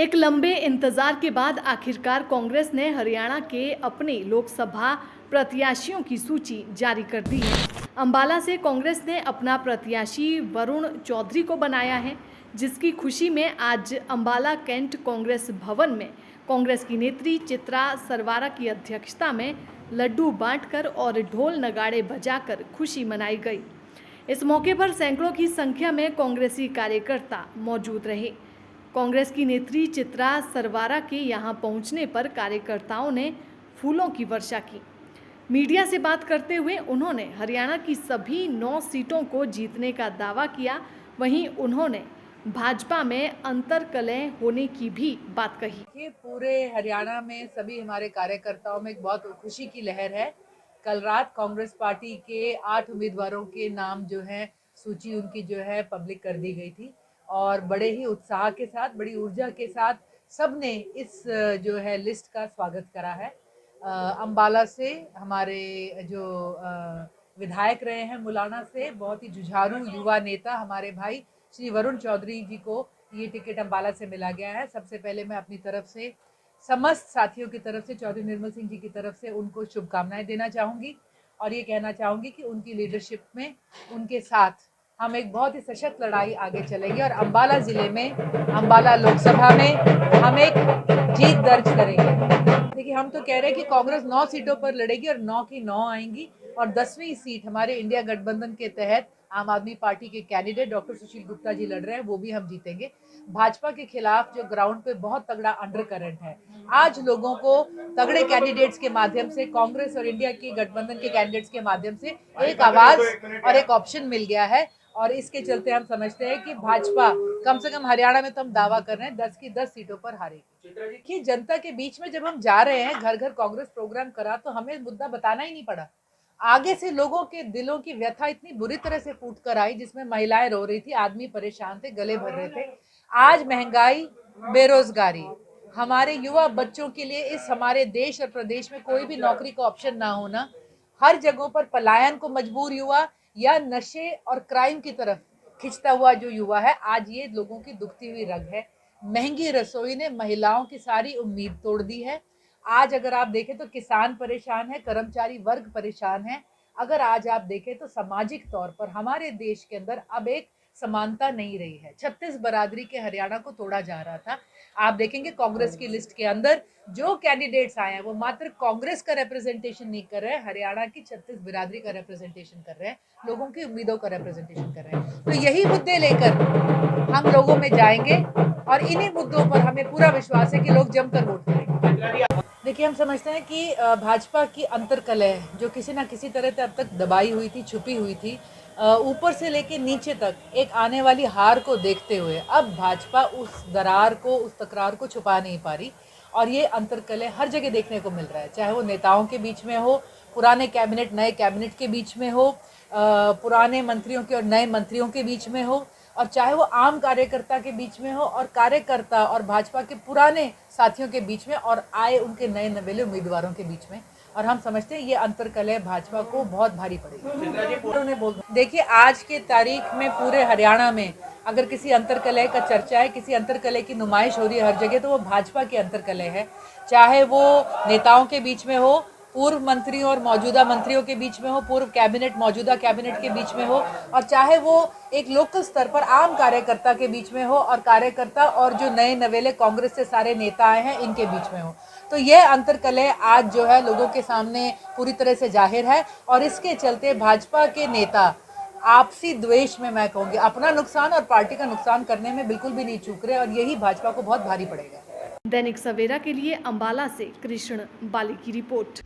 एक लंबे इंतजार के बाद आखिरकार कांग्रेस ने हरियाणा के अपने लोकसभा प्रत्याशियों की सूची जारी कर दी है। अंबाला से कांग्रेस ने अपना प्रत्याशी वरुण चौधरी को बनाया है, जिसकी खुशी में आज अंबाला कैंट कांग्रेस भवन में कांग्रेस की नेत्री चित्रा सरवारा की अध्यक्षता में लड्डू बांटकर और ढोल नगाड़े बजाकर खुशी मनाई गई। इस मौके पर सैकड़ों की संख्या में कांग्रेसी कार्यकर्ता मौजूद रहे। कांग्रेस की नेत्री चित्रा सरवारा के यहां पहुंचने पर कार्यकर्ताओं ने फूलों की वर्षा की। मीडिया से बात करते हुए उन्होंने हरियाणा की सभी 9 सीटों को जीतने का दावा किया। वहीं उन्होंने भाजपा में अंतर्कलह होने की भी बात कही। ये पूरे हरियाणा में सभी हमारे कार्यकर्ताओं में एक बहुत खुशी की लहर है। कल रात कांग्रेस पार्टी के 8 उम्मीदवारों के नाम जो है सूची उनकी जो है पब्लिक कर दी गई थी और बड़े ही उत्साह के साथ, बड़ी ऊर्जा के साथ सबने इस जो है लिस्ट का स्वागत करा है। अंबाला से हमारे जो विधायक रहे हैं मुलाना से, बहुत ही जुझारू युवा नेता हमारे भाई श्री वरुण चौधरी जी को ये टिकट अंबाला से मिला गया है। सबसे पहले मैं अपनी तरफ से समस्त साथियों की तरफ से, चौधरी निर्मल सिंह जी की तरफ से उनको शुभकामनाएं देना चाहूँगी और ये कहना चाहूँगी कि उनकी लीडरशिप में उनके साथ हम एक बहुत ही सशक्त लड़ाई आगे चलेंगे और अंबाला ज़िले में, अंबाला लोकसभा में हम एक जीत दर्ज करेंगे। देखिए, हम तो कह रहे हैं कि कांग्रेस 9 सीटों पर लड़ेगी और 9 की 9 आएंगी और 10वीं सीट हमारे इंडिया गठबंधन के तहत आम आदमी पार्टी के कैंडिडेट डॉक्टर सुशील गुप्ता जी लड़ रहे हैं, वो भी हम जीतेंगे। भाजपा के खिलाफ जो ग्राउंड पे बहुत तगड़ा अंडर करंट है, आज लोगों को तगड़े कैंडिडेट्स के माध्यम से, कांग्रेस और इंडिया के गठबंधन के कैंडिडेट्स के माध्यम से एक आवाज और एक ऑप्शन मिल गया है और इसके चलते हम समझते हैं कि भाजपा कम से कम हरियाणा में तो हम दावा कर रहे हैं 10 की 10 सीटों पर हारेगी। देखिए, जनता के बीच में जब हम जा रहे हैं, घर घर कांग्रेस प्रोग्राम करा, तो हमें मुद्दा बताना ही नहीं पड़ा। आगे से लोगों के दिलों की व्यथा इतनी बुरी तरह से फूट कर आई, जिसमें महिलाएं रो रही थी, आदमी परेशान थे, गले भर रहे थे। आज महंगाई, बेरोजगारी, हमारे युवा बच्चों के लिए इस हमारे देश और प्रदेश में कोई भी नौकरी का ऑप्शन ना होना, हर जगहों पर पलायन को मजबूर युवा या नशे और क्राइम की तरफ खिंचता हुआ जो युवा है, आज ये लोगों की दुखती हुई रग है। महंगी रसोई ने महिलाओं की सारी उम्मीद तोड़ दी है। आज अगर आप देखें तो किसान परेशान है, कर्मचारी वर्ग परेशान है। अगर आज आप देखें तो सामाजिक तौर पर हमारे देश के अंदर अब एक समानता नहीं रही है। 36 बरादरी के हरियाणा को तोड़ा जा रहा था। आप देखेंगे कांग्रेस की लिस्ट के अंदर जो कैंडिडेट्स आए हैं वो मात्र कांग्रेस का रिप्रेजेंटेशन नहीं कर रहे हैं, हरियाणा की 36 बिरादरी का रिप्रेजेंटेशन कर रहे हैं, लोगों की उम्मीदों का रिप्रेजेंटेशन कर रहे हैं। तो यही मुद्दे लेकर हम लोगों में जाएंगे और इन्हीं मुद्दों पर हमें पूरा विश्वास है कि लोग जमकर वोट करेंगे। देखिए, हम समझते हैं कि भाजपा की अंतर्कलह जो किसी ना किसी तरह से अब तक दबाई हुई थी, छुपी हुई थी, ऊपर से लेके नीचे तक एक आने वाली हार को देखते हुए अब भाजपा उस दरार को, उस तकरार को छुपा नहीं पा रही और ये अंतर्कलह हर जगह देखने को मिल रहा है। चाहे वो नेताओं के बीच में हो, पुराने कैबिनेट नए कैबिनेट के बीच में हो, पुराने मंत्रियों के और नए मंत्रियों के बीच में हो, और चाहे वो आम कार्यकर्ता के बीच में हो और कार्यकर्ता और भाजपा के पुराने साथियों के बीच में और आए उनके नए नवेले उम्मीदवारों के बीच में। और हम समझते हैं ये अंतर्कलह भाजपा को बहुत भारी पड़ेगी। देखिए, आज के तारीख में पूरे हरियाणा में अगर किसी अंतर्कलह का चर्चा है, किसी अंतर्कलह की नुमाइश हो रही है हर जगह, तो वो भाजपा की अंतर्कलह है। चाहे वो नेताओं के बीच में हो, पूर्व मंत्रियों और मौजूदा मंत्रियों के बीच में हो, पूर्व कैबिनेट मौजूदा कैबिनेट के बीच में हो, और चाहे वो एक लोकल स्तर पर आम कार्यकर्ता के बीच में हो और कार्यकर्ता और जो नए नवेले कांग्रेस से सारे नेता आए हैं इनके बीच में हो। तो यह अंतर्कलह आज जो है लोगों के सामने पूरी तरह से जाहिर है और इसके चलते भाजपा के नेता आपसी द्वेष में, मैं कहूँगी, अपना नुकसान और पार्टी का नुकसान करने में बिल्कुल भी नहीं चूक रहे और यही भाजपा को बहुत भारी पड़ेगा। दैनिक सवेरा के लिए अंबाला से कृष्ण बाली की रिपोर्ट।